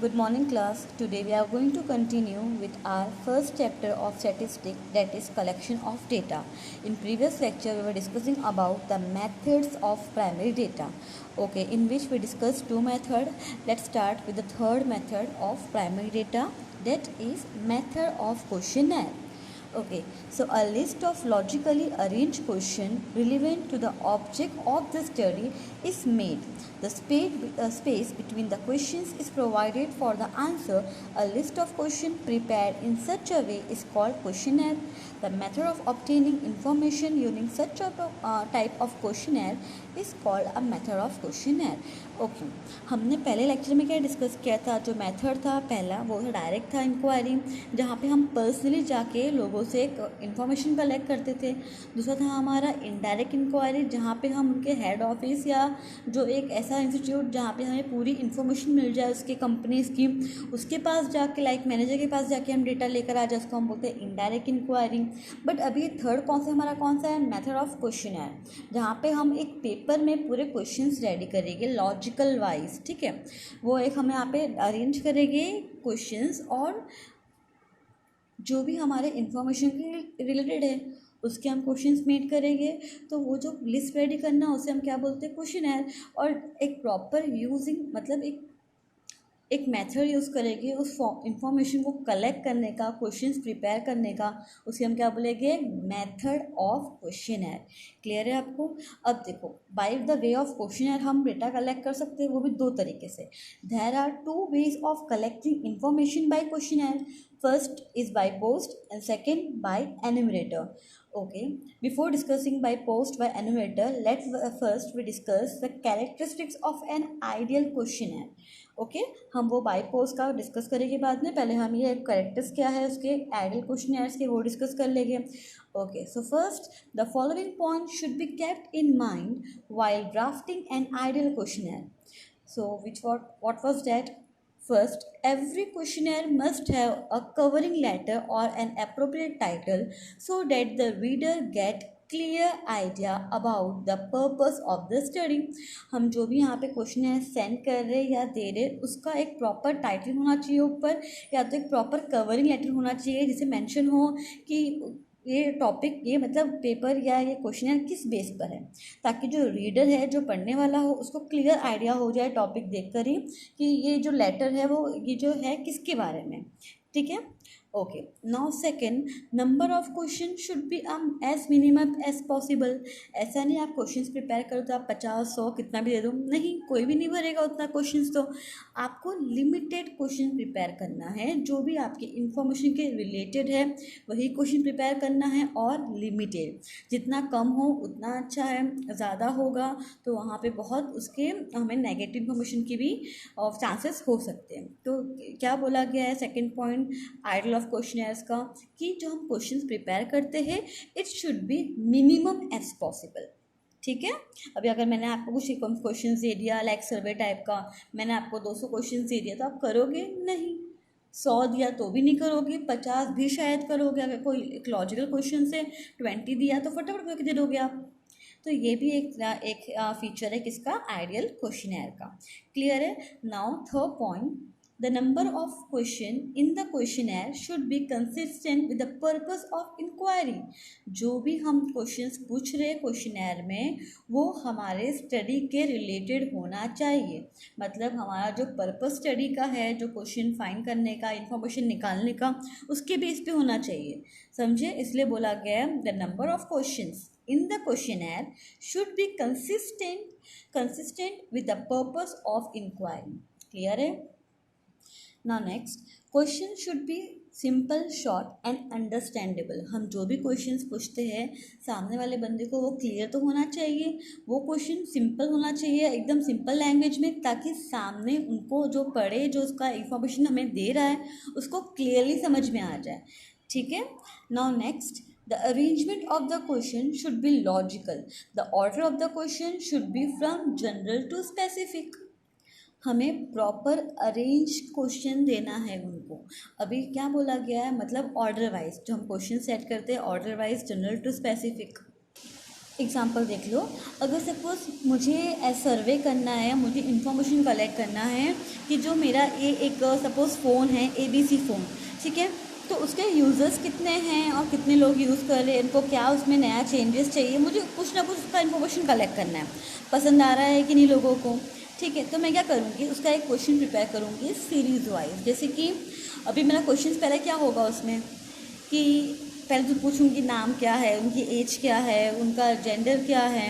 Good morning class. Today we are going to continue with our first chapter of statistics, that is collection of data. In previous lecture we were discussing about the methods of primary data. Okay, in which we discussed two methods. Let's start with the third method of primary data, that is method of questionnaire. Okay, so a list of logically arranged questions relevant to the object of the study is made. The space between the questions is provided for the answer. A list of questions prepared in such a way is called questionnaire. The method of obtaining information using such a type of questionnaire is called a method of questionnaire. Okay हमने पहले lecture में क्या discuss किया था? जो method था पहला वो डायरेक्ट था इंक्वायरी, जहाँ पे हम पर्सनली जाके लोगों से इंफॉर्मेशन कलेक्ट करते थे. दूसरा था हमारा इनडायरेक्ट इंक्वायरी, जहाँ पे हम उनके हेड ऑफिस या जो एक ऐसा इंस्टीट्यूट जहाँ पे हमें पूरी इन्फॉर्मेशन मिल जाए उसके कंपनीज की, उसके पास जाके लाइक मैनेजर के पास जाके हम डेटा लेकर आ जाए, उसको हम बोलते हैं इनडायरेक्ट इंक्वायरी. बट अभी थर्ड कौन सा है? मेथड ऑफ क्वेश्चनर, जहाँ पे हम एक पेपर में पूरे क्वेश्चंस रेडी करेंगे लॉजिकल वाइज. ठीक है, वो एक हम यहाँ पे अरेंज करेंगे क्वेश्चंस, और जो भी हमारे इंफॉर्मेशन के रिलेटेड है उसके हम क्वेश्चंस मेड करेंगे. तो वो जो लिस्ट रेडी करना उसे हम क्या बोलते हैं? क्वेश्चनर. और एक प्रॉपर यूजिंग मतलब एक मेथड यूज़ करेंगे उस इंफॉर्मेशन को कलेक्ट करने का, क्वेश्चंस प्रिपेयर करने का, उसे हम क्या बोलेंगे? Method of questionnaire. क्लियर है आपको? अब देखो, by the way of questionnaire हम डेटा कलेक्ट कर सकते हैं, वो भी दो तरीके से. There are two ways of collecting information by questionnaire. First is by post and second by enumerator. Okay, before discussing by post by enumerator, let's first we discuss the characteristics of an ideal questionnaire. Okay, हम वो by post का discuss करेंगे बाद में. पहले हम ये characters क्या है उसके आइडियल क्वेश्चनर्स के, वो डिस्कस कर लेंगे. Okay, so first the following point should be kept in mind while drafting an ideal questionnaire. So what was that? First, every questionnaire must have a covering letter or an appropriate title so that the reader get clear idea about the purpose of the study. हम जो भी यहाँ पे questionnaire send कर रहे या दे रहे उसका एक प्रॉपर टाइटल होना चाहिए ऊपर, या तो एक प्रॉपर कवरिंग लेटर होना चाहिए जिसे मेंशन हो कि ये टॉपिक, ये मतलब पेपर या ये क्वेश्चनर किस बेस पर है, ताकि जो रीडर है, जो पढ़ने वाला हो, उसको क्लियर आइडिया हो जाए टॉपिक देखकर ही कि ये जो लेटर है वो ये जो है किसके बारे में. ठीक है. Okay, now second, number of question should be as minimum as possible. ऐसा नहीं आप क्वेश्चंस प्रिपेयर करो तो आप 50-100 कितना भी दे दो, नहीं, कोई भी नहीं भरेगा उतना क्वेश्चंस. तो आपको लिमिटेड क्वेश्चन प्रिपेयर करना है, जो भी आपके इंफॉर्मेशन के रिलेटेड है वही क्वेश्चन प्रिपेयर करना है, और लिमिटेड. जितना कम हो उतना अच्छा है, ज़्यादा होगा तो वहाँ पे बहुत उसके हमें नेगेटिव इंफॉर्मेशन की भी चांसेस हो सकते हैं. तो क्या बोला गया है second point ideal of questionnaires का, कि जो हम क्वेश्चंस प्रिपेयर करते हैं it should be minimum as possible. ठीक है. अभी अगर मैंने आपको कुछ क्वेश्चन दे दिया लाइक सर्वे टाइप का, मैंने आपको 200 क्वेश्चन दे दिया तो आप करोगे नहीं. 100 दिया तो भी नहीं करोगे, 50 भी शायद करोगे. अगर कोई एक लॉजिकल क्वेश्चन से 20 दिया तो फटाफट करके दे दोगे आप. तो ये भी एक फीचर है किसका? आइडियल क्वेश्चनर का. क्लियर है? Now third point, the number of question in the questionnaire should be consistent with the purpose of inquiry. जो भी हम क्वेश्चंस पूछ रहे क्वेश्चनर में वो हमारे स्टडी के रिलेटेड होना चाहिए. मतलब हमारा जो पर्पस स्टडी का है, जो क्वेश्चन फाइंड करने का, इंफॉर्मेशन निकालने का, उसके बेस पे होना चाहिए. समझे? इसलिए बोला गया the number of questions in the questionnaire should be consistent with the purpose of inquiry. Clear है? Now next, question should be simple, short and understandable. हम जो भी क्वेश्चंस पूछते हैं सामने वाले बंदे को वो क्लियर तो होना चाहिए, वो क्वेश्चन सिंपल होना चाहिए, एकदम सिंपल लैंग्वेज में, ताकि सामने उनको जो पढ़े, जो उसका इंफॉर्मेशन हमें दे रहा है उसको क्लियरली समझ में आ जाए. ठीक है. Now next, the arrangement of the question should be logical. The order of the question should be from general to specific. हमें प्रॉपर अरेंज क्वेश्चन देना है उनको. अभी क्या बोला गया है? मतलब ऑर्डर वाइज जो हम क्वेश्चन सेट करते हैं, order wise general to specific. Example देख लो। अगर सपोज मुझे सर्वे करना है, मुझे इंफॉर्मेशन कलेक्ट करना है कि जो मेरा एक सपोज फ़ोन है ABC फ़ोन, ठीक है, तो उसके यूज़र्स कितने हैं और कितने लोग यूज़ कर रहे हैं, इनको क्या उसमें नया चेंजेस चाहिए, मुझे कुछ ना कुछ उसका इन्फॉर्मेशन कलेक्ट करना है, पसंद आ रहा है कि नहीं लोगों को, ठीक है। तो मैं क्या करूँगी, उसका एक क्वेश्चन प्रिपेयर करूँगी सीरीज़ वाइज। जैसे कि अभी मेरा क्वेश्चन पहले क्या होगा उसमें कि पहले तो पूछूंगी नाम क्या है, उनकी एज क्या है, उनका जेंडर क्या है,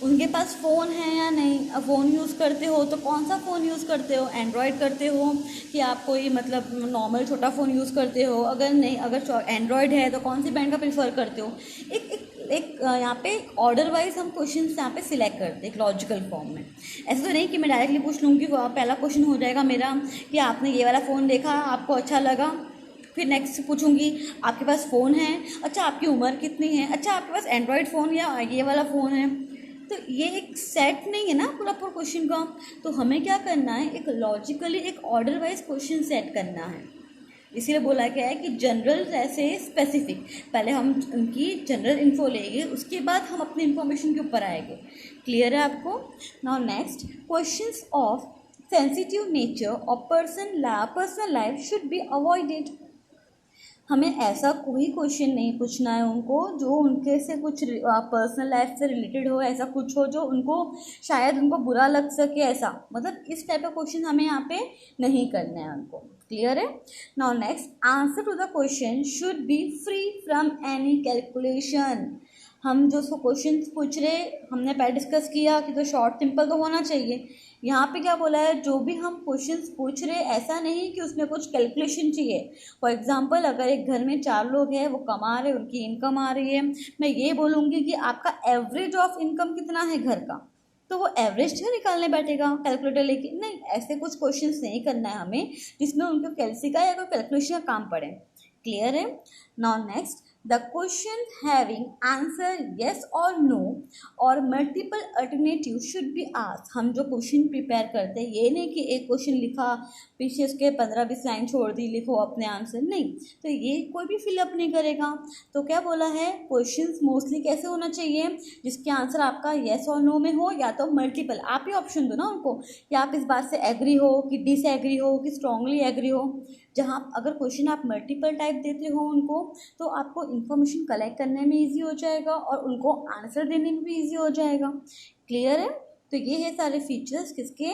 उनके पास फ़ोन है या नहीं, अब फ़ोन यूज़ करते हो तो कौन सा फ़ोन यूज़ करते हो, एंड्रॉयड करते हो कि आप कोई मतलब नॉर्मल छोटा फ़ोन यूज़ करते हो, अगर नहीं, अगर एंड्रॉयड है तो कौन सी ब्रांड का प्रेफर करते हो। एक एक एक यहाँ पे ऑर्डर वाइज हम क्वेश्चन यहाँ पे सिलेक्ट करते हैं एक लॉजिकल फॉर्म में। ऐसा तो नहीं कि मैं डायरेक्टली पूछ लूँगी, पहला क्वेश्चन हो जाएगा मेरा कि आपने ये वाला फ़ोन देखा, आपको अच्छा लगा, फिर नेक्स्ट पूछूंगी आपके पास फ़ोन है, अच्छा आपकी उम्र कितनी है, अच्छा आपके पास एंड्रॉयड फ़ोन या ये वाला फ़ोन है। तो ये एक सेट नहीं है ना पूरा पूरा क्वेश्चन का। तो हमें क्या करना है, एक लॉजिकली एक ऑर्डर वाइज क्वेश्चन सेट करना है। इसीलिए बोला गया है कि जनरल ऐसे स्पेसिफिक, पहले हम उनकी जनरल इन्फो लेंगे, उसके बाद हम अपनी इन्फॉर्मेशन के ऊपर आएंगे। क्लियर है आपको? Now next, questions of sensitive nature और personal life should be avoided. हमें ऐसा कोई क्वेश्चन नहीं पूछना है उनको जो उनके से कुछ पर्सनल लाइफ से रिलेटेड हो, ऐसा कुछ हो जो उनको शायद उनको बुरा लग सके, ऐसा मतलब इस टाइप का क्वेश्चन हमें यहाँ पे नहीं करना है उनको। क्लियर है? Now next, answer to the question should be free from any calculation. हम जो उसको क्वेश्चन पूछ रहे, हमने पहले डिस्कस किया कि तो शॉर्ट सिंपल तो होना चाहिए। यहाँ पे क्या बोला है, जो भी हम क्वेश्चंस पूछ रहे ऐसा नहीं कि उसमें कुछ कैलकुलेशन चाहिए। फॉर एग्जांपल अगर एक घर में 4 लोग हैं, वो कमा रहे, उनकी इनकम आ रही है, मैं ये बोलूँगी कि आपका एवरेज ऑफ इनकम कितना है घर का, तो वो एवरेज है निकालने बैठेगा कैलकुलेटर लेके? नहीं, ऐसे कुछ क्वेश्चंस नहीं करना है हमें जिसमें उनको कैलसी का या कोई कैलकुलेशन का काम पड़े। क्लियर है? Now next, the question having answer yes और no और multiple alternative should be asked. हम जो क्वेश्चन प्रिपेयर करते हैं, ये नहीं कि एक क्वेश्चन लिखा, पीछे उसके 15-20 लाइन छोड़ दी, लिखो अपने आंसर, नहीं, तो ये कोई भी फिलअप नहीं करेगा। तो क्या बोला है, क्वेश्चंस मोस्टली कैसे होना चाहिए, जिसके आंसर आपका येस और नो में हो, या तो मल्टीपल। आप ही ऑप्शन दो ना उनको कि आप इस बात से एग्री हो कि डिसएग्री हो कि स्ट्रांगली एग्री हो। जहाँ अगर क्वेश्चन आप मल्टीपल टाइप देते हो उनको, तो आपको इन्फॉर्मेशन कलेक्ट करने में इजी हो जाएगा और उनको आंसर देने में भी इजी हो जाएगा। क्लियर है? तो ये है सारे फीचर्स किसके,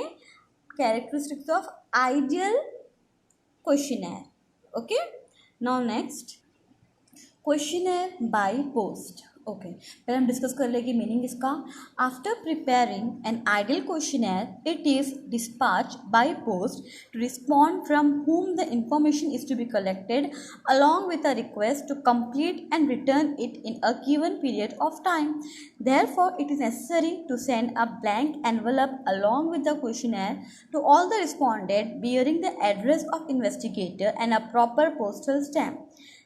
characteristics of ideal questionnaire. Okay, now next, questionnaire by post. Okay, पहले हम डिस्कस कर लेंगे मीनिंग इसका। After preparing an ideal questionnaire it is dispatch by post to respond from whom the information is to be collected along with a request to complete and return it in a given period of time. Therefore, it is necessary to send a blank envelope along with the questionnaire to all the respondent bearing the address of investigator and a proper postal stamp.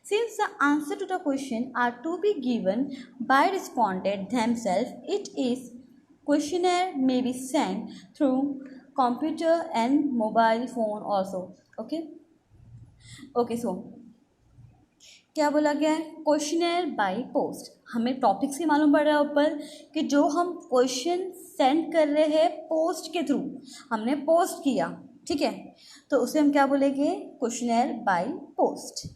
Since the answer to the question are to be given by respondent themselves, it is questionnaire may be sent through computer and mobile phone also. Okay, so क्या बोला गया है, questionnaire by post. हमें topic से मालूम पड़ रहा है ऊपर कि जो हम क्वेश्चन सेंड कर रहे हैं पोस्ट के थ्रू, हमने पोस्ट किया, ठीक है, तो उसे हम क्या बोलेंगे, क्वेश्चनर बाय पोस्ट।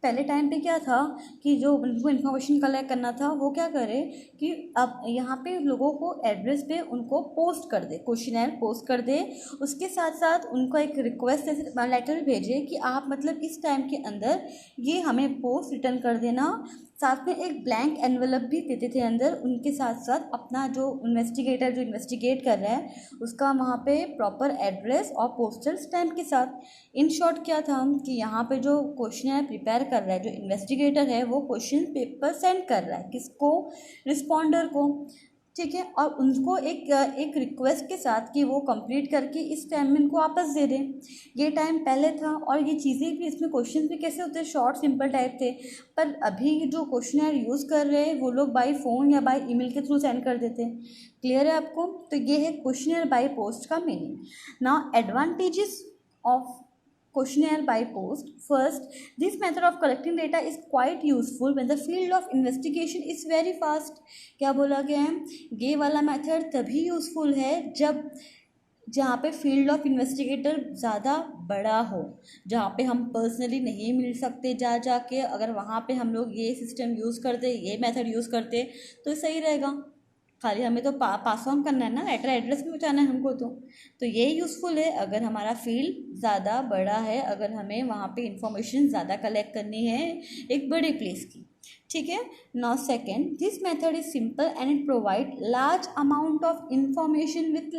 पहले टाइम पे क्या था कि जो उनको इन्फॉर्मेशन कलेक्ट करना था वो क्या करे कि अब यहाँ पे लोगों को एड्रेस पे उनको पोस्ट कर दे, क्वेश्चनर पोस्ट कर दे, उसके साथ साथ उनको एक रिक्वेस्ट लेटर भेजे कि आप मतलब इस टाइम के अंदर ये हमें पोस्ट रिटर्न कर देना। साथ में एक ब्लैंक एनवेलप भी देते थे अंदर, उनके साथ साथ अपना जो इन्वेस्टिगेटर जो इन्वेस्टिगेट कर रहा है उसका वहाँ पे प्रॉपर एड्रेस और पोस्टल स्टैम्प के साथ। इन शॉर्ट क्या था कि यहाँ पे जो क्वेश्चन प्रिपेयर कर रहा है, जो इन्वेस्टिगेटर है, वो क्वेश्चन पेपर सेंड कर रहा है किसको, रिस्पॉन्डर को, ठीक है, और उनको एक रिक्वेस्ट के साथ कि वो कंप्लीट करके इस टाइम में इनको वापस दे दें। ये टाइम पहले था और ये चीज़ें भी, इसमें क्वेश्चन भी कैसे होते हैं, शॉर्ट सिंपल टाइप थे। पर अभी जो क्वेश्चनर यूज़ कर रहे हैं वो लोग बाय फ़ोन या बाय ईमेल के थ्रू सेंड कर देते हैं। क्लियर है आपको? तो ये है क्वेश्चनर बाय पोस्ट का meaning. Now advantages of questionnaire by post. First, this method of collecting data is quite useful when the field of investigation is very fast. क्या बोला गया है, ये वाला मेथड तभी यूजफुल है जब जहाँ पे फील्ड ऑफ इन्वेस्टिगेटर ज़्यादा बड़ा हो, जहाँ पे हम पर्सनली नहीं मिल सकते जा जाके, अगर वहाँ पे हम लोग ये सिस्टम यूज़ करते, ये मेथड यूज़ करते तो सही रहेगा। खाली हमें तो पास ऑन करना है ना, लेटर एड्रेस में पहुँचाना है हमको। तो ये यूज़फुल है अगर हमारा फील्ड ज़्यादा बड़ा है, अगर हमें वहाँ पे इंफॉर्मेशन ज़्यादा कलेक्ट करनी है एक बड़े प्लेस की। ठीक है। Now second, this method is simple and it provide large amount of information with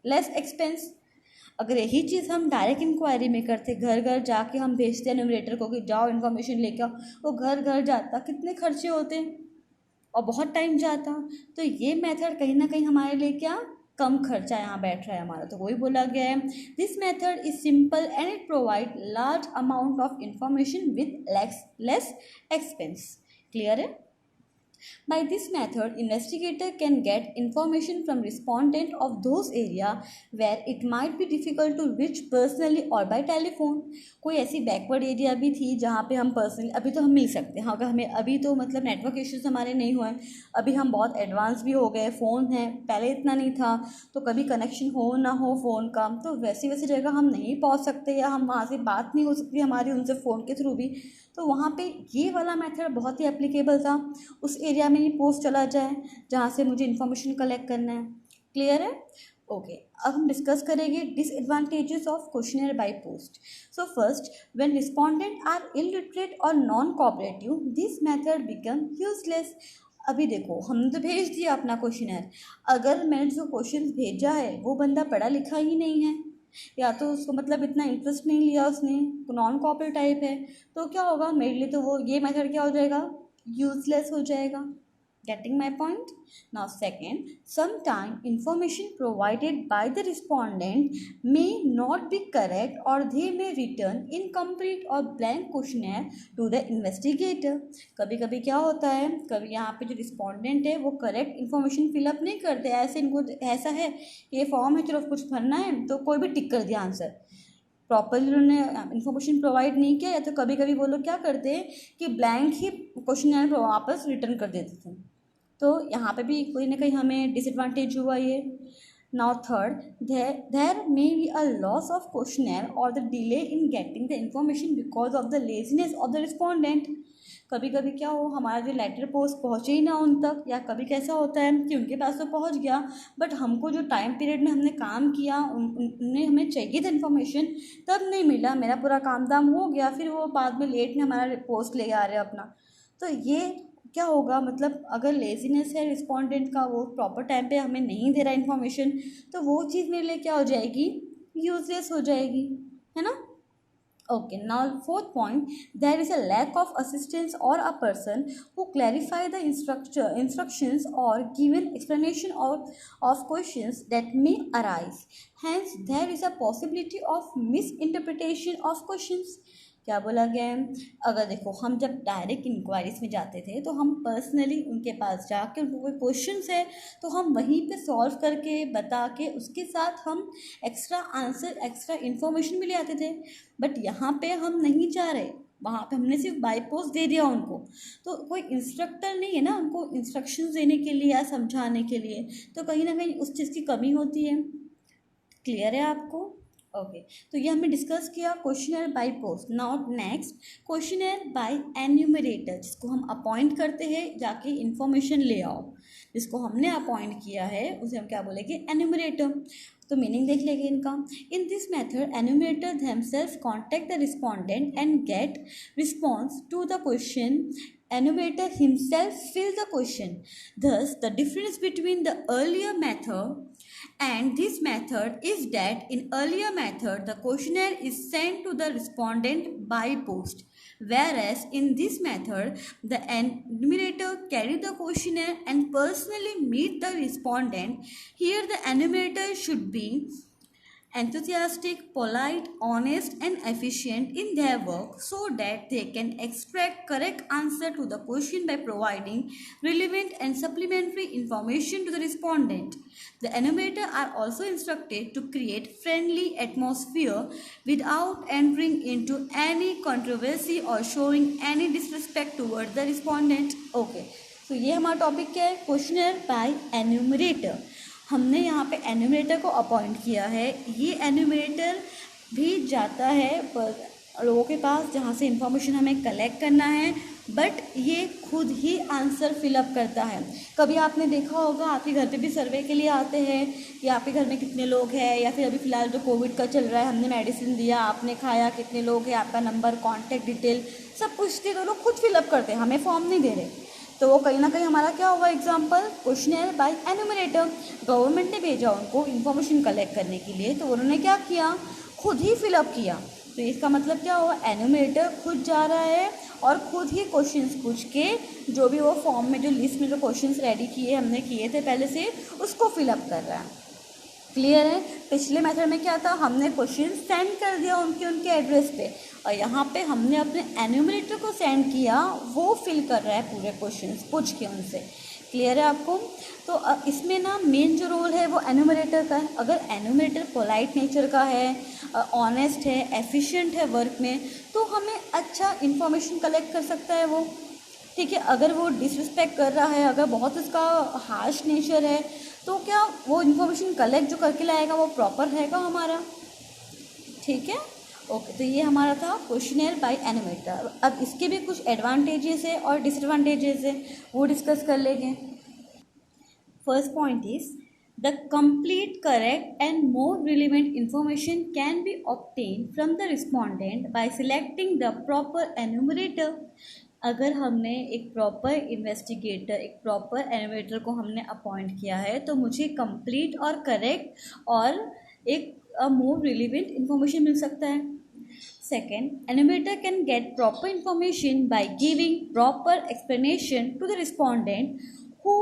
less expense. अगर यही चीज़ हम डायरेक्ट इंक्वायरी में करते, घर घर जाके हम भेजते हैं न्यूमरेटर को कि जाओ इन्फॉर्मेशन लेके आओ, वो घर घर जाता, कितने खर्चे होते और बहुत टाइम जाता। तो ये मेथड कहीं ना कहीं हमारे लिए क्या कम खर्चा यहाँ बैठ रहा है हमारा। तो वही बोला गया है, this method is simple and it provide large amount of information with less expense. Clear है? By this method, investigator can get information from respondent of those area where it might be difficult to reach personally or by telephone. कोई ऐसी backward area भी थी जहाँ पे हम personally, अभी तो हम मिल सकते हैं, अगर हमें अभी तो मतलब नेटवर्क इश्यूज हमारे नहीं हुए, अभी हम बहुत एडवांस भी हो गए, फ़ोन है, पहले इतना नहीं था, तो कभी कनेक्शन हो ना हो फ़ोन का, तो वैसी वैसी जगह हम नहीं पहुँच सकते या हम वहाँ से बात नहीं हो सकती हमारी उनसे फ़ोन के थ्रू भी। तो वहाँ पे ये वाला मेथड बहुत ही एप्लीकेबल था। उस एरिया में ही पोस्ट चला जाए जहाँ से मुझे इन्फॉर्मेशन कलेक्ट करना है। क्लियर है? ओके, अब हम डिस्कस करेंगे disadvantages of questionnaire by post. So first, when respondent are illiterate और non cooperative, this method become useless. अभी देखो, हमने तो भेज दिया अपना क्वेश्चनर, अगर मैंने जो क्वेश्चन भेजा है वो बंदा पढ़ा लिखा ही नहीं है, या तो उसको मतलब इतना इंटरेस्ट नहीं लिया उसने, नॉन कॉपरेटिव टाइप है, तो क्या होगा मेरे लिए, तो वो ये मेथड क्या हो जाएगा, यूजलेस हो जाएगा। Getting my point? Now second, sometime information provided by the respondent may not be correct or they may return incomplete or blank questionnaire to the investigator. कभी कभी क्या होता है, कभी यहाँ पे जो रिस्पोंडेंट है वो करेक्ट इन्फॉर्मेशन फिलअप नहीं करते, ऐसे इनको ऐसा है ये फॉर्म है, चलो कुछ भरना है तो कोई भी टिक कर दिया आंसर, प्रॉपरली उन्होंने इन्फॉर्मेशन प्रोवाइड नहीं किया, या तो कभी कभी वो लोग क्या करते हैं कि ब्लैंक ही क्वेश्चन वापस रिटर्न कर देते थे। तो यहाँ पे भी कोई ना कहीं हमें डिसएडवांटेज हुआ ये। Now third, there may be a loss of questionnaire और the delay in getting the information because of the laziness of the respondent. कभी कभी क्या हो, हमारा जो लेटर पोस्ट पहुँचे ही ना उन तक, या कभी कैसा होता है कि उनके पास तो पहुँच गया बट हमको जो टाइम पीरियड में हमने काम किया उन्हें हमें चाहिए था इन्फॉर्मेशन, तब नहीं मिला, मेरा पूरा काम दाम हो गया, फिर वो बाद में लेट में हमारा पोस्ट ले आ रहे अपना। तो ये क्या होगा, मतलब अगर लेजीनेस है रिस्पोंडेंट का, वो प्रॉपर टाइम पे हमें नहीं दे रहा इन्फॉर्मेशन, तो वो चीज़ मेरे लिए क्या हो जाएगी, यूजलेस हो जाएगी, है ना। Okay, now fourth point, there is a lack of assistance or a person who clarify the instructions or given explanation of questions that may arise. Hence, there is a possibility of misinterpretation of questions. क्या बोला गया है, अगर देखो हम जब direct inquiries में जाते थे तो हम पर्सनली उनके पास जाके उनको कोई क्वेश्चंस है तो हम वहीं पे सॉल्व करके बता के उसके साथ हम एक्स्ट्रा आंसर एक्स्ट्रा इन्फॉर्मेशन भी ले आते थे। बट यहाँ पे हम नहीं जा रहे, वहाँ पे हमने सिर्फ बाय पोस्ट दे दिया उनको, तो कोई इंस्ट्रक्टर नहीं है ना उनको इंस्ट्रक्शंस देने के लिए या समझाने के लिए, तो कहीं ना कहीं उस चीज़ की कमी होती है। क्लियर है आपको? ओके, तो ये हमने डिस्कस किया questionnaire by post. Now next, questionnaire by enumerator, जिसको हम अपॉइंट करते हैं जाके इन्फॉर्मेशन ले आओ, जिसको हमने अपॉइंट किया है उसे हम क्या बोलेंगे, एन्यूमरेटर। तो मीनिंग देख लेंगे इनका। इन this method enumerator themselves contact the respondent and get response to the question. Enumerator himself fill the question. Thus, the difference between the earlier method and this method is that in earlier method the questionnaire is sent to the respondent by post, whereas in this method the enumerator carry the questionnaire and personally meet the respondent. Here the enumerator should be enthusiastic, polite, honest and efficient in their work so that they can extract correct answer to the question by providing relevant and supplementary information to the respondent. The enumerator are also instructed to create friendly atmosphere without entering into any controversy or showing any disrespect towards the respondent. Okay, so ये हमारा topic क्या है, questionnaire by enumerator. हमने यहाँ पे enumerator को appoint किया है. ये एन्यूमरेटर भी जाता है लोगों के पास जहाँ से इंफॉर्मेशन हमें कलेक्ट करना है, बट ये खुद ही आंसर फिलअप करता है. कभी आपने देखा होगा आपके घर पे भी सर्वे के लिए आते हैं कि आपके घर में कितने लोग हैं, या फिर अभी फ़िलहाल जो कोविड का चल रहा है, हमने मेडिसिन दिया, आपने खाया, कितने लोग हैं, आपका नंबर, कॉन्टैक्ट डिटेल सब पूछते, तो लोग खुद फिलअप करते हैं, हमें फॉर्म नहीं दे रहे. तो वो कहीं ना कहीं हमारा क्या होगा, example questionnaire by enumerator. Government ने भेजा उनको इन्फॉर्मेशन कलेक्ट करने के लिए, तो उन्होंने क्या किया, खुद ही फिलअप किया. तो इसका मतलब क्या हुआ, एन्यूमरेटर खुद जा रहा है और खुद ही क्वेश्चंस पूछ के जो भी वो फॉर्म में जो लिस्ट में जो क्वेश्चंस रेडी किए हमने किए थे पहले से, उसको फिलअप कर रहा है. क्लियर है. पिछले मेथड में क्या था, हमने क्वेश्चन सेंड कर दिया उनके एड्रेस पे, और यहाँ पे हमने अपने एन्यूमरेटर को सेंड किया, वो फिल कर रहा है पूरे क्वेश्चंस पूछ के उनसे. क्लियर है आपको. तो इसमें ना मेन जो रोल है वो एन्यूमरेटर का है. अगर एन्यूमरेटर पोलाइट नेचर का है, ऑनेस्ट है, एफिशिएंट है वर्क में, तो हमें अच्छा इन्फॉर्मेशन कलेक्ट कर सकता है वो. ठीक है. अगर वो डिसरिस्पेक्ट कर रहा है, अगर बहुत उसका हार्श नेचर है, तो क्या वो इन्फॉर्मेशन कलेक्ट जो करके लाएगा वो प्रॉपर रहेगा हमारा. ठीक है. ओके, तो ये हमारा था क्वेश्चनर बाय एन्यूमरेटर. अब इसके भी कुछ एडवांटेजेस है और डिसएडवांटेजेस है, वो डिस्कस कर लेंगे. First point is the complete, correct and more relevant information can be obtained from the respondent by selecting the proper enumerator. अगर हमने एक प्रॉपर इन्वेस्टिगेटर, एक प्रॉपर एन्यूमरेटर को हमने अपॉइंट किया है, तो मुझे कंप्लीट और करेक्ट और एक मोर रिलेवेंट इंफॉर्मेशन मिल सकता है. Second, enumerator can get proper information by giving proper explanation to the respondent who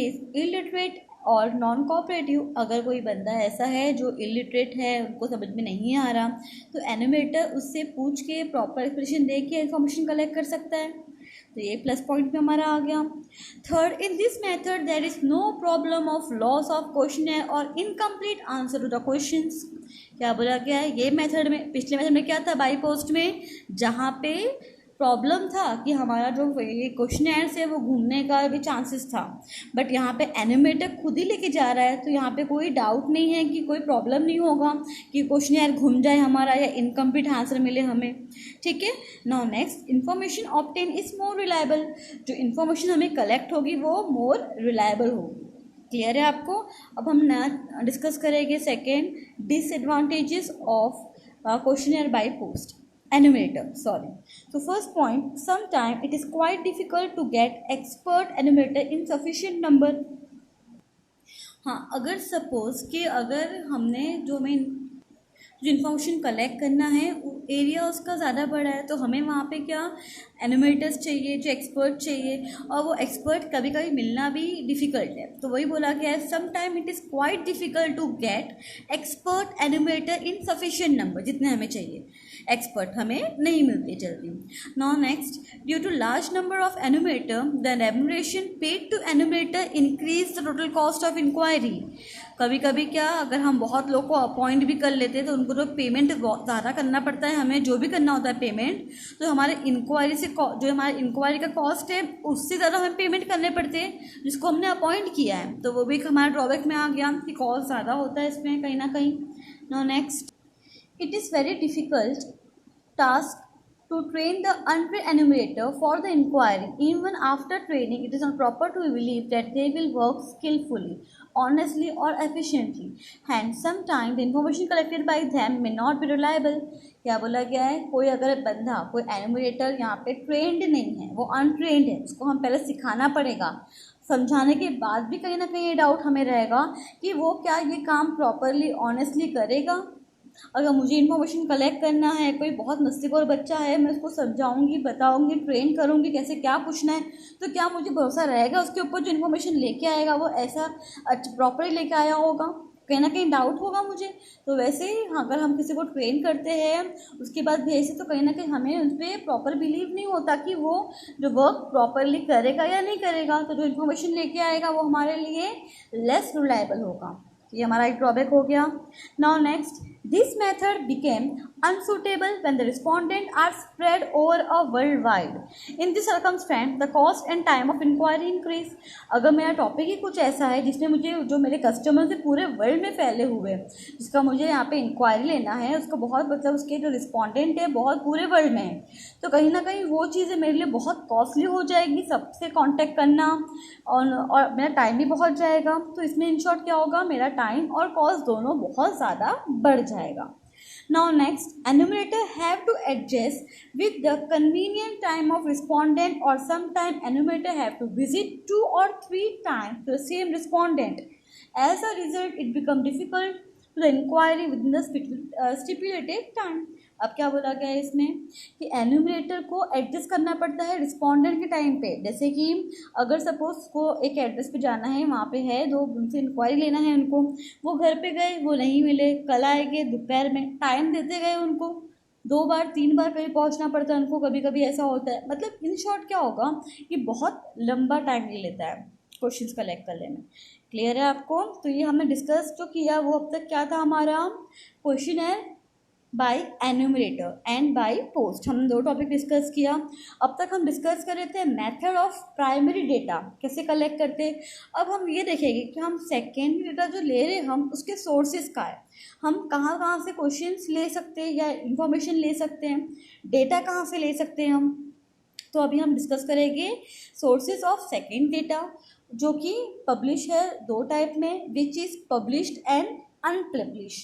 is illiterate और नॉन कोऑपरेटिव. अगर कोई बंदा ऐसा है जो इलिटरेट है, उनको समझ में नहीं आ रहा, तो एन्यूमरेटर उससे पूछ के प्रॉपर एक्सप्लेनेशन दे के इन्फॉर्मेशन कलेक्ट कर सकता है. तो ये प्लस पॉइंट में हमारा आ गया. Third, in this method there is no problem of loss of questionnaire और incomplete answer to the questions. क्या बोला गया है, ये मेथड में, पिछले मेथड में क्या था, बाई पोस्ट में, जहाँ पे प्रॉब्लम था कि हमारा जो ये क्वेश्चनर है वो घूमने का भी चांसेस था, बट यहाँ पे एन्यूमरेटर खुद ही लेके जा रहा है, तो यहाँ पे कोई डाउट नहीं है कि कोई प्रॉब्लम नहीं होगा कि क्वेश्चनर घूम जाए हमारा या इनकम्प्लीट आंसर मिले हमें. ठीक है. Now next, information obtain is more reliable. जो इन्फॉर्मेशन हमें कलेक्ट होगी वो मोर रिलायबल होगी. क्लियर है आपको. अब हम नया डिस्कस करेंगे second, disadvantages of questionnaire by post enumerator. Sorry. So first point, sometimes it is quite difficult to get expert enumerator in sufficient number. हाँ, अगर सपोज कि अगर हमने जो इन्फॉर्मेशन कलेक्ट करना है एरिया उसका ज़्यादा बड़ा है, तो हमें वहाँ पे क्या एन्यूमरेटर्स चाहिए, जो एक्सपर्ट चाहिए, और वो एक्सपर्ट कभी कभी मिलना भी डिफ़िकल्ट है. तो वही बोला गया है, some time it is quite difficult to get expert enumerator in sufficient number. जितने हमें चाहिए एक्सपर्ट हमें नहीं मिलते जल्दी. Now next, due to large number of enumerator the remuneration paid to enumerator increase the total cost of inquiry. कभी कभी क्या, अगर हम बहुत लोग को अपॉइंट भी कर लेते हैं तो उनको तो पेमेंट बहुत ज़्यादा करना पड़ता है, हमें जो भी करना होता है पेमेंट, तो हमारे इंक्वायरी से जो हमारे इंक्वायरी का कॉस्ट है उससे ज़्यादा हमें पेमेंट करने पड़ते हैं जिसको हमने अपॉइंट किया है. तो वो भी हमारा ड्रॉबैक में आ गया कि कॉस्ट ज़्यादा होता है इसमें कहीं ना कहीं. Now next, it is very difficult task to train the untrained enumerator for the inquiry. Even after training, it is not proper to believe that they will work skillfully, honestly or efficiently. Hence, sometimes the information collected by them may not be reliable. क्या बोला गया है, कोई अगर बंदा, कोई enumerator यहाँ पे ट्रेंड नहीं है, वो अनट्रेंड है, उसको हम पहले सिखाना पड़ेगा. समझाने के बाद भी कहीं ना कहीं ये डाउट हमें रहेगा कि वो क्या ये काम प्रॉपरली ऑनेस्टली करेगा. अगर मुझे इन्फॉर्मेशन कलेक्ट करना है, कोई बहुत मस्तीखोर बच्चा है, मैं उसको समझाऊंगी, बताऊंगी, ट्रेन करूंगी कैसे क्या पूछना है, तो क्या मुझे भरोसा रहेगा उसके ऊपर जो इन्फॉर्मेशन लेके आएगा वो ऐसा प्रॉपरली लेके आया होगा. कहीं ना कहीं डाउट होगा मुझे। तो वैसे ही अगर हम किसी को ट्रेन करते हैं उसके बाद भेजते तो कहीं ना कहीं हमें उस पर प्रॉपर बिलीव नहीं होता कि वो जो वर्क प्रॉपरली करेगा या नहीं करेगा, तो जो इन्फॉर्मेशन लेके आएगा वो हमारे लिए लेस रिलायबल होगा। ये हमारा एक ड्रॉबैक हो गया। Now next, this method became unsuitable when the respondents are spread over a worldwide. In this circumstance, the cost and time of inquiry increase. अगर मेरा टॉपिक ही कुछ ऐसा है जिसमें मुझे जो मेरे कस्टमर्स है पूरे वर्ल्ड में फैले हुए हैं, जिसका मुझे यहाँ पे इंक्वायरी लेना है, उसको बहुत मतलब उसके जो रिस्पॉन्डेंट है बहुत पूरे वर्ल्ड में है, तो कहीं ना कहीं वो चीज़ें मेरे लिए बहुत कॉस्टली हो जाएगी, सबसे कांटेक्ट करना और मेरा टाइम भी बहुत जाएगा। तो इसमें इन शॉर्ट क्या होगा, मेरा टाइम और कॉस्ट दोनों बहुत ज़्यादा बढ़ जाएगा। Now next, enumerator have to adjust with the convenient time of respondent, or sometime enumerator have to visit 2 or 3 times to the same respondent. As a result, it become difficult to the inquiry within the stipulated time. अब क्या बोला गया है इसमें कि enumerator को adjust करना पड़ता है रिस्पॉन्डेंट के टाइम पे। जैसे कि अगर सपोज को एक एड्रेस पे जाना है, वहाँ पे है दो, उनसे इंक्वायरी लेना है उनको, वो घर पे गए वो नहीं मिले, कल आएंगे दोपहर में, टाइम देते गए उनको 2 बार 3 बार कहीं पहुँचना पड़ता है उनको, कभी कभी ऐसा होता है। मतलब इन शॉर्ट क्या होगा कि बहुत लंबा टाइम ले लेता है क्वेश्चंस कलेक्ट करने में। क्लियर है आपको? तो ये हमने डिस्कस जो किया वो अब तक क्या था हमारा, क्वेश्चन है by enumerator and by post. हमने 2 टॉपिक डिस्कस किया। अब तक हम डिस्कस कर रहे थे मेथड ऑफ प्राइमरी डेटा कैसे कलेक्ट करते। अब हम ये देखेंगे कि हम सेकेंडरी डेटा जो ले रहे हैं हम उसके सोर्सेज का है, हम कहाँ कहाँ से क्वेश्चंस ले सकते हैं या इंफॉर्मेशन ले सकते हैं, डेटा कहाँ से ले सकते हैं हम। तो अभी हम डिस्कस करेंगे सोर्सेज ऑफ सेकेंड डेटा, जो कि पब्लिश है 2 टाइप में, which is published and unpublish.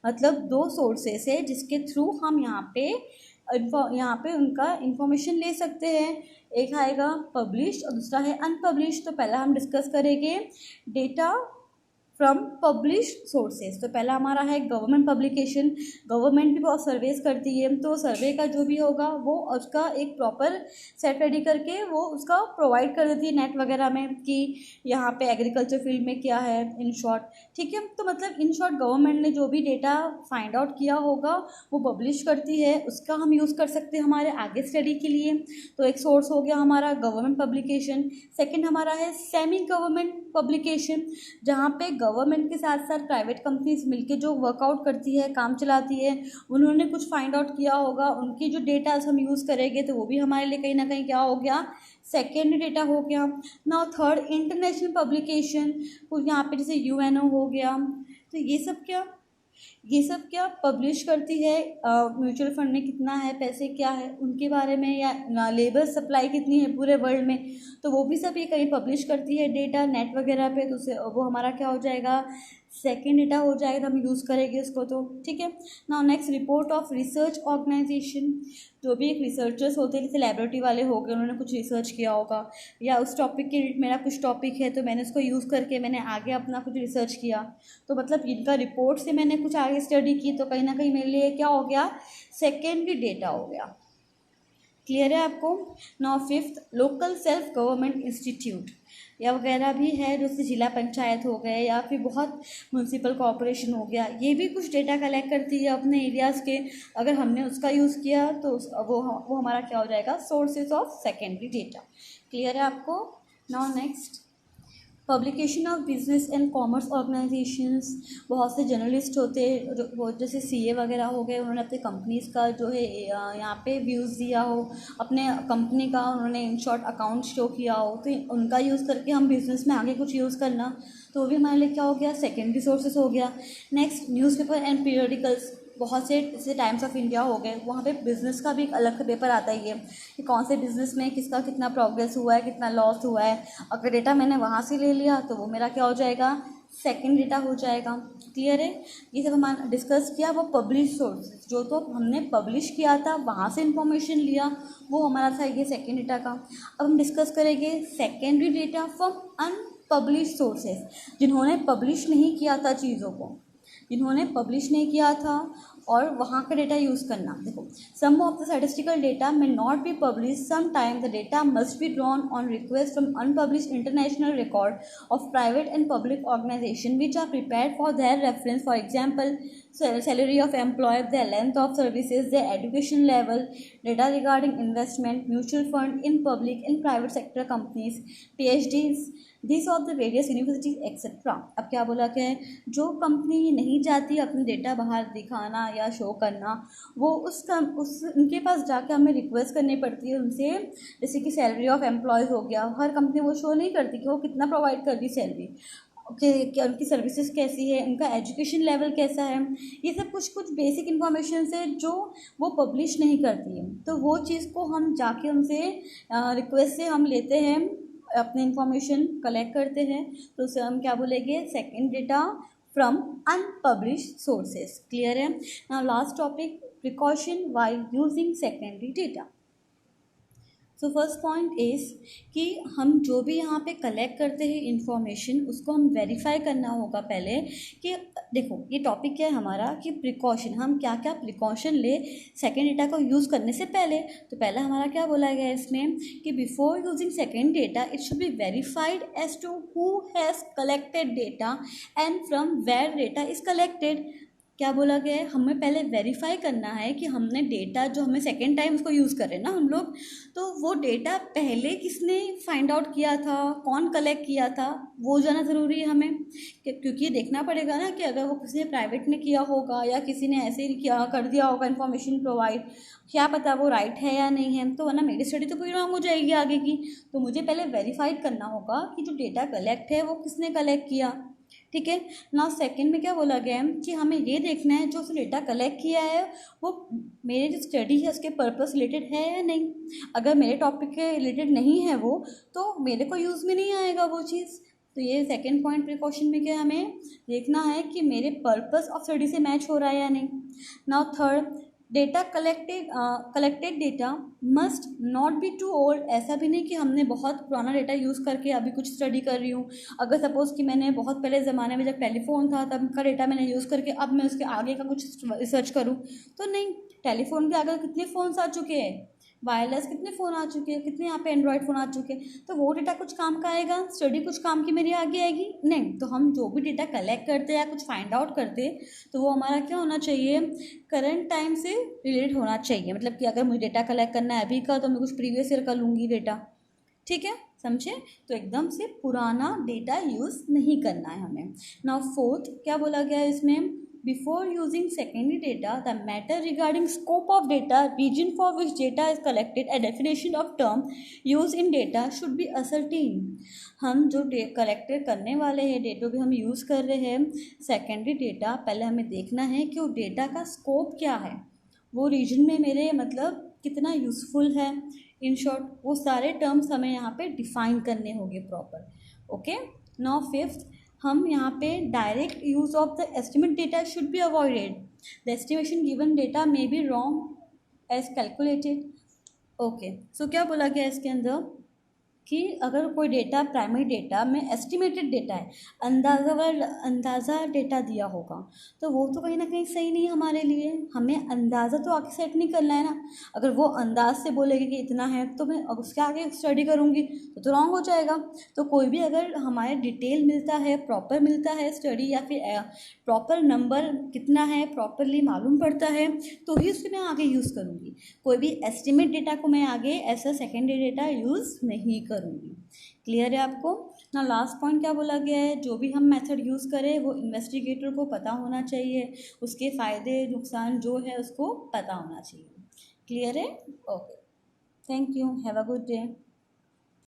मतलब 2 सोर्सेस है जिसके थ्रू हम यहाँ पे उनका इंफॉर्मेशन ले सकते हैं। एक आएगा पब्लिश और दूसरा है अनपब्लिश। तो पहला हम डिस्कस करेंगे डेटा फ्रॉम पब्लिश सोर्सेज। तो पहला हमारा है गवर्नमेंट पब्लिकेशन। गवर्नमेंट भी बहुत सर्वेस करती है, तो सर्वे का जो भी होगा वो उसका एक प्रॉपर सेट रेडी करके वो उसका प्रोवाइड कर देती है नेट वगैरह में कि यहाँ पे एग्रीकल्चर फील्ड में क्या है इन शॉर्ट। ठीक है, तो मतलब इन शॉर्ट गवर्नमेंट ने जो भी डेटा फाइंड आउट किया होगा वो पब्लिश करती है, उसका हम यूज़ कर सकते हैं हमारे आगे स्टडी के लिए। तो एक सोर्स हो गया हमारा गवर्नमेंट पब्लिकेशन। सेकेंड हमारा है सेमी गवर्नमेंट पब्लिकेशन, जहाँ पे गवर्नमेंट के साथ साथ प्राइवेट कंपनीज मिलके जो वर्कआउट करती है, काम चलाती है, उन्होंने कुछ फाइंड आउट किया होगा, उनकी जो डेटाज हम यूज़ करेंगे तो वो भी हमारे लिए कहीं ना कहीं क्या हो गया, सेकेंड डेटा हो गया। नाउ थर्ड इंटरनेशनल पब्लिकेशन, कुछ यहाँ पे जैसे यूएनओ हो गया। तो ये सब क्या पब्लिश करती है, म्यूचुअल फंड में कितना है, पैसे क्या है उनके बारे में, या लेबर सप्लाई कितनी है पूरे वर्ल्ड में, तो वो भी सब ये कहीं पब्लिश करती है डेटा नेट वगैरह पे। तो उससे वो हमारा क्या हो जाएगा, सेकेंड डेटा हो जाएगा, तो हम यूज़ करेंगे उसको। तो ठीक है। Now next report of research organisation, जो भी एक रिसर्चर्स होते हैं जैसे लैबोरेटरी वाले हो गए, उन्होंने कुछ रिसर्च किया होगा, या उस टॉपिक के मेरा कुछ टॉपिक है तो मैंने उसको यूज़ करके मैंने आगे अपना कुछ रिसर्च किया, तो मतलब इनका रिपोर्ट से मैंने कुछ आगे स्टडी की, तो कहीं ना कहीं मेरे लिए क्या हो गया, सेकेंडरी डेटा हो गया। क्लियर है आपको? Now fifth local self government institute या वगैरह भी है, जैसे जिला पंचायत हो गए या फिर बहुत म्यूनसिपल कॉरपोरेशन हो गया, ये भी कुछ डेटा कलेक्ट करती है अपने एरियाज़ के। अगर हमने उसका यूज़ किया तो वो हमारा क्या हो जाएगा, sources of secondary data. Clear है आपको? Now next publication of business and commerce organisations, बहुत से जर्नलिस्ट होते हैं जैसे सीए वगैरह हो गए, उन्होंने अपने कंपनीज़ का जो है यहाँ पे व्यूज़ दिया हो, अपने कंपनी का उन्होंने इन शॉर्ट अकाउंट शो किया हो, तो उनका यूज़ करके हम बिज़नेस में आगे कुछ यूज़ करना, तो वो भी हमारे लिए क्या हो गया, सेकेंडरी सोर्सेज हो गया। नेक्स्ट न्यूज़पेपर एंड पीरियडिकल्स, बहुत से जैसे टाइम्स ऑफ इंडिया हो गए, वहाँ पे बिज़नेस का भी एक अलग से पेपर आता ही है कि कौन से बिज़नेस में किसका कितना प्रोग्रेस हुआ है, कितना लॉस हुआ है। अगर डेटा मैंने वहाँ से ले लिया तो वो मेरा क्या हो जाएगा, सेकंड डेटा हो जाएगा। क्लियर है? ये सब हमारा डिस्कस किया वो पब्लिश सोर्स, जो तो हमने पब्लिश किया था वहाँ से इंफॉर्मेशन लिया, वो हमारा था ये सेकेंड डेटा का। अब हम डिस्कस करेंगे secondary data from unpublish sources, जिन्होंने पब्लिश नहीं किया था चीज़ों को, जिन्होंने पब्लिश नहीं किया था और वहाँ का डेटा यूज़ करना। देखो, some of the statistical data may not be published. Sometimes the data must be drawn on request from unpublished international record of private and public organization which are prepared for their reference. For example, salary of employee, their length of services, their education level, data regarding investment, mutual fund in public and private sector companies, PhDs, this of the various universities etcetera. अब क्या बोला क्या है, जो company नहीं चाहती अपने data बाहर दिखाना या शो करना, वो उनके पास जाकर हमें रिक्वेस्ट करनी पड़ती है उनसे। जैसे कि सैलरी ऑफ एम्प्लॉयज़ हो गया, हर कंपनी वो शो नहीं करती कि वो कितना प्रोवाइड कर रही सैलरी, क्या उनकी सर्विसेज कैसी है, उनका एजुकेशन लेवल कैसा है, ये सब कुछ बेसिक इन्फॉर्मेशन है जो वो पब्लिश नहीं करती है। तो वो चीज़ को हम जाके उनसे रिक्वेस्ट से हम लेते हैं, अपने इंफॉर्मेशन कलेक्ट करते हैं, तो उसे हम क्या बोलेंगे, second data from unpublished sources. Clear है। Now last topic, precaution while using secondary data. So first point is कि हम जो भी यहाँ पे कलेक्ट करते हैं इंफॉर्मेशन, उसको हम वेरीफाई करना होगा पहले कि देखो ये टॉपिक क्या है हमारा, कि प्रिकॉशन, हम क्या क्या प्रिकॉशन ले सेकेंड डेटा को यूज़ करने से पहले। तो पहला हमारा क्या बोला गया है इसमें कि before using second data it should be verified as to who has collected data and from where data is collected. क्या बोला गया है, हमें पहले वेरीफाई करना है कि हमने डेटा जो हमें सेकेंड टाइम उसको यूज़ करें ना हम लोग, तो वो डेटा पहले किसने फाइंड आउट किया था, कौन कलेक्ट किया था, वो जाना ज़रूरी है हमें। क्योंकि ये देखना पड़ेगा ना कि अगर वो किसी ने प्राइवेट ने किया होगा या किसी ने ऐसे ही किया कर दिया होगा इन्फॉर्मेशन प्रोवाइड, क्या पता वो राइट है या नहीं है, तो वरना मेरी स्टडी तो पूरी रॉन्ग हो जाएगी आगे की। तो मुझे पहले वेरीफाइड करना होगा कि जो डेटा कलेक्ट है वो किसने कलेक्ट किया। ठीक है ना। सेकंड में क्या बोला गया है कि हमें ये देखना है जो उसने डेटा कलेक्ट किया है वो मेरे जो स्टडी है उसके पर्पस रिलेटेड है या नहीं। अगर मेरे टॉपिक के रिलेटेड नहीं है वो, तो मेरे को यूज़ में नहीं आएगा वो चीज़। तो ये सेकंड पॉइंट प्रिकॉशन में क्या हमें देखना है कि मेरे पर्पस ऑफ स्टडी से मैच हो रहा है या नहीं। Now third, data collected data must not be too old. ऐसा भी नहीं कि हमने बहुत पुराना डेटा यूज़ करके अभी कुछ स्टडी कर रही हूँ। अगर सपोज़ कि मैंने बहुत पहले ज़माने में जब टेलीफोन था तब का डेटा मैंने यूज़ करके अब मैं उसके आगे का कुछ रिसर्च करूँ, तो नहीं। टेलीफोन के आगे कितने फ़ोन्स आ चुके हैं, वायरलेस कितने फ़ोन आ चुके हैं, कितने यहाँ पे एंड्रॉयड फ़ोन आ चुके हैं, तो वो डेटा कुछ काम का आएगा, स्टडी कुछ काम की मेरी आगे आएगी नहीं। तो हम जो भी डेटा कलेक्ट करते हैं या कुछ फाइंड आउट करते हैं तो वो हमारा क्या होना चाहिए, करंट टाइम से रिलेटेड होना चाहिए। मतलब कि अगर मुझे डेटा कलेक्ट करना है अभी का, तो मैं कुछ प्रीवियस ईयर का लूँगी डेटा। ठीक है, समझे। तो एकदम से पुराना डेटा यूज़ नहीं करना है हमें। नाउ फोर्थ क्या बोला गया है इसमें, before using secondary data, the matter regarding scope of data, region for which data is collected, a definition of term used in data should be ascertained। हम जो कलेक्ट करने वाले हैं डेटा भी हम यूज़ कर रहे हैं सेकेंडरी डेटा, पहले हमें देखना है कि वो डेटा का स्कोप क्या है, वो रीजन में मेरे मतलब कितना यूज़फुल है। इन शॉर्ट वो सारे टर्म्स हमें यहाँ पे डिफाइन करने होंगे प्रॉपर। ओके। नाउ फिफ्थ, हम यहाँ पे direct use of the estimate data should be avoided. The estimation given data may be wrong as calculated. Okay, so क्या बोला गया इसके अंदर कि अगर कोई डेटा प्राइमरी डेटा में एस्टिमेटेड डेटा है, अंदाज़ा डेटा दिया होगा, तो वो तो कहीं ना कहीं सही नहीं है हमारे लिए। हमें अंदाज़ा तो आगे सेट नहीं करना है ना। अगर वो अंदाज से बोलेगी कि इतना है तो मैं उसके आगे स्टडी करूँगी तो रॉन्ग हो जाएगा। तो कोई भी अगर हमारे डिटेल मिलता है, प्रॉपर मिलता है स्टडी, या फिर प्रॉपर नंबर कितना है प्रॉपरली मालूम पड़ता है, तो ही उसको मैं आगे यूज़ करूँगी। कोई भी एस्टिमेट डेटा को मैं आगे ऐसा सेकेंडरी डेटा यूज़ नहीं करूँगी। क्लियर है आपको ना। लास्ट पॉइंट क्या बोला गया है, जो भी हम मेथड यूज़ करें वो इन्वेस्टिगेटर को पता होना चाहिए, उसके फ़ायदे नुकसान जो है उसको पता होना चाहिए। क्लियर है। Okay, thank you, have a good day.